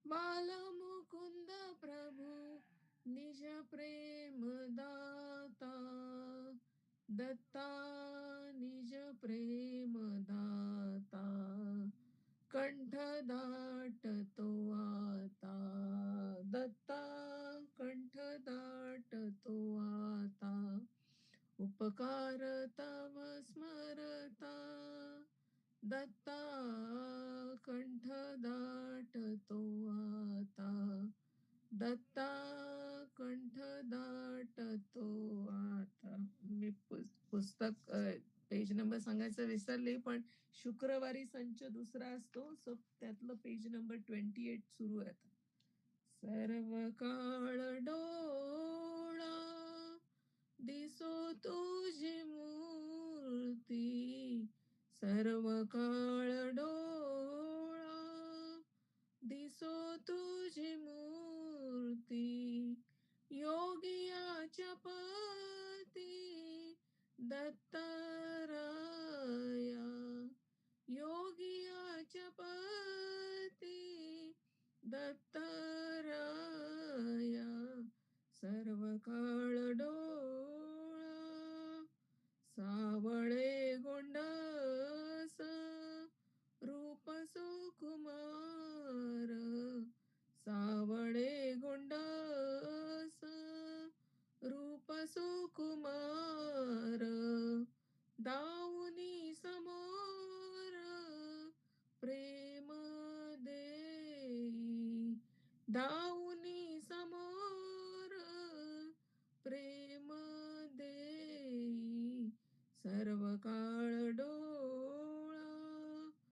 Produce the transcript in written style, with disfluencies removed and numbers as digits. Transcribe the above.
बालमुकुंद प्रभु निज प्रेम दाता, दत्ता निज प्रेम दाता, कंठ दाटतो आता, दत्ता कंठ दाटतो आता, उपकार तव स्मरता, दत्ता कंठ दाटतो आता, दत्ता कंठ दाटतो आता. मी पुस्तक पेज नंबर सांगायचं विसरले, पण शुक्रवारी संच दुसरा असतो, सो त्यातलं पेज नंबर 28 सुरू आहे आता. सर्व काळ डोळा दिसो तुझी मूर्ती, सर्व काळ डोळा दिसो तुझी मूर्ती, योगियाच्या पती दत्ताराया, योगियाच्या पती दत्ताराया, सर्व काळ डोळा सावळे